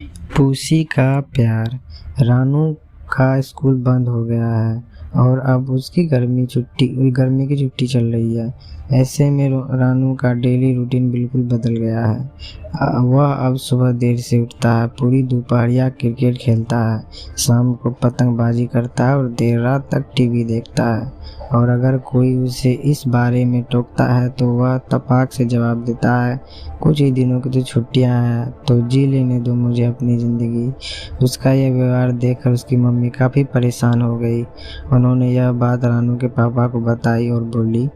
Pussy का प्यार। रानू का स्कूल बंद हो गया है और अब उसकी गर्मी की छुट्टी चल रही है। ऐसे में रानू का डेली रूटीन बिल्कुल बदल गया है। वह अब सुबह देर से उठता है, पूरी दोपहरिया क्रिकेट खेलता है, शाम को पतंगबाजी करता है और देर रात तक टीवी देखता है। और अगर कोई उसे इस बारे में टोकता है तो वह तपाक से जवाब देता है, कुछ ही दिनों की तो छुट्टियां हैं, तो जी लेने दो मुझे अपनी ज़िंदगी। उसका यह व्यवहार देखकर उसकी मम्मी काफ़ी परेशान हो गई। उन्होंने यह बात रानू के पापा को बताई और बोली,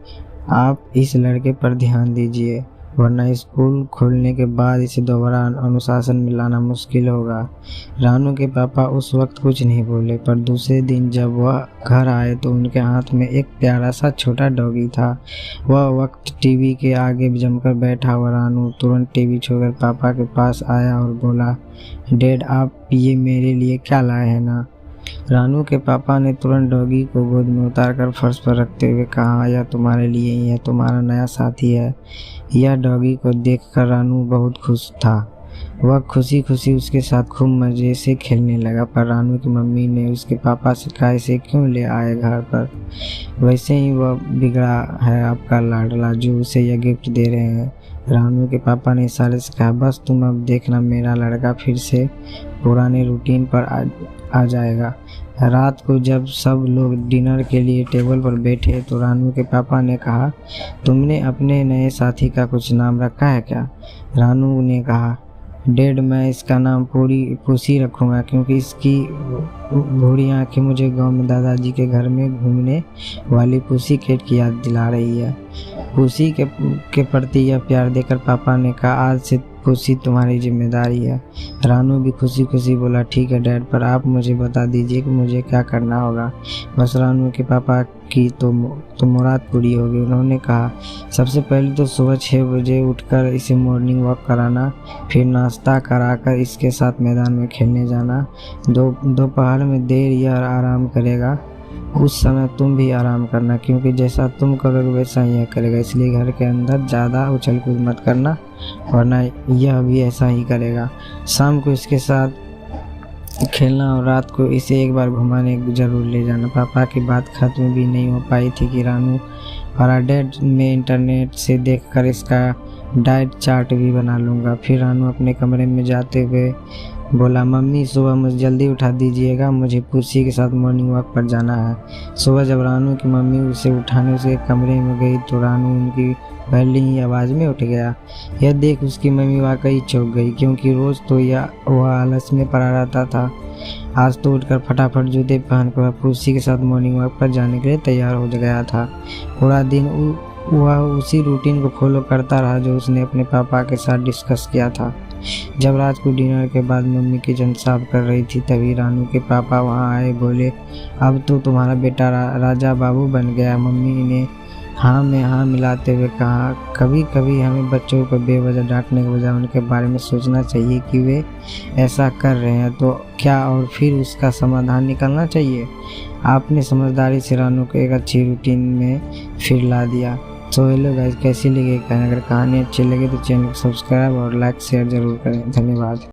आप इस लड़के पर ध्यान दीजिए, वरना स्कूल खुलने के बाद इसे दोबारा अनुशासन में लाना मुश्किल होगा। रानू के पापा उस वक्त कुछ नहीं बोले, पर दूसरे दिन जब वह घर आए तो उनके हाथ में एक प्यारा सा छोटा डॉगी था। वह वक्त टीवी के आगे जमकर बैठा हुआ रानू तुरंत टीवी छोड़कर पापा के पास आया और बोला, डैड आप ये मेरे लिए क्या लाए हैं ना। रानू के पापा ने तुरंत डॉगी को गोद में उतारकर फर्श पर रखते हुए कहा, यह तुम्हारे लिए ही है, तुम्हारा नया साथी है। यह डॉगी को देखकर रानू बहुत खुश था। वह खुशी खुशी उसके साथ खूब मज़े से खेलने लगा, पर रानू की मम्मी ने उसके पापा से कहा, इसे क्यों ले आए घर पर, वैसे ही वह बिगड़ा है आपका लाडला जो उसे यह गिफ्ट दे रहे हैं। रानू के पापा ने इशारे से कहा, बस तुम अब देखना मेरा लड़का फिर से पुराने रूटीन पर आ जाएगा। रात को जब सब लोग डिनर के लिए टेबल पर बैठे तो रानू के पापा ने कहा, तुमने अपने नए साथी का कुछ नाम रखा है क्या। रानू ने कहा, डैड मैं इसका नाम पुसी रखूँगा, क्योंकि इसकी भूरी आँखें मुझे गांव में दादाजी के घर में घूमने वाली पुसी कैट की याद दिला रही है। पुसी के प्रति यह प्यार देकर पापा ने कहा, आज से पुसी तुम्हारी जिम्मेदारी है। रानू भी खुशी खुशी बोला, ठीक है डैड, पर आप मुझे बता दीजिए कि मुझे क्या करना होगा। बस रानू के पापा की तो मुराद पूरी होगी। उन्होंने कहा, सबसे पहले तो सुबह 6 बजे उठकर इसे मॉर्निंग वॉक कराना, फिर नाश्ता कराकर इसके साथ मैदान में खेलने जाना। दोपहर में देर यह आराम करेगा, उस समय तुम भी आराम करना, क्योंकि जैसा तुम करोगे वैसा ही यह करेगा, इसलिए घर के अंदर ज़्यादा उछल कूद मत करना, वरना यह भी ऐसा ही करेगा। शाम को इसके साथ खेलना और रात को इसे एक बार घुमाने ज़रूर ले जाना। पापा की बात खत्म भी नहीं हो पाई थी कि रानू और डैड में इंटरनेट से देखकर इसका डाइट चार्ट भी बना लूँगा। फिर रानू अपने कमरे में जाते हुए बोला, मम्मी सुबह मुझे जल्दी उठा दीजिएगा, मुझे पुसी के साथ मॉर्निंग वॉक पर जाना है। सुबह जब रानू की मम्मी उसे उठाने उसके कमरे में गई तो रानू उनकी पहली ही आवाज़ में उठ गया। यह देख उसकी मम्मी वाकई चौंक गई, क्योंकि रोज़ तो वह आलस में पड़ा रहता था। आज तो उठकर फटाफट जूते पहनकर वह पुसी के साथ मॉर्निंग वॉक पर जाने के लिए तैयार हो गया था। पूरा दिन वह उसी रूटीन को फॉलो करता रहा जो उसने अपने पापा के साथ डिस्कस किया था। जब रात को डिनर के बाद मम्मी किचन साफ कर रही थी तभी रानू के पापा वहां आए। बोले, अब तो तुम्हारा बेटा राजा बाबू बन गया। मम्मी ने हाँ में हाँ मिलाते हुए कहा, कभी कभी हमें बच्चों को बेवजह डांटने के बजाय उनके बारे में सोचना चाहिए कि वे ऐसा कर रहे हैं तो क्या, और फिर उसका समाधान निकालना चाहिए। आपने समझदारी से रानू को एक अच्छी रूटीन में फिर ला दिया। तो हेलो गाइस, कैसी लगी कहानी। अगर कहानी अच्छी लगे तो चैनल को सब्सक्राइब और लाइक शेयर ज़रूर करें। धन्यवाद।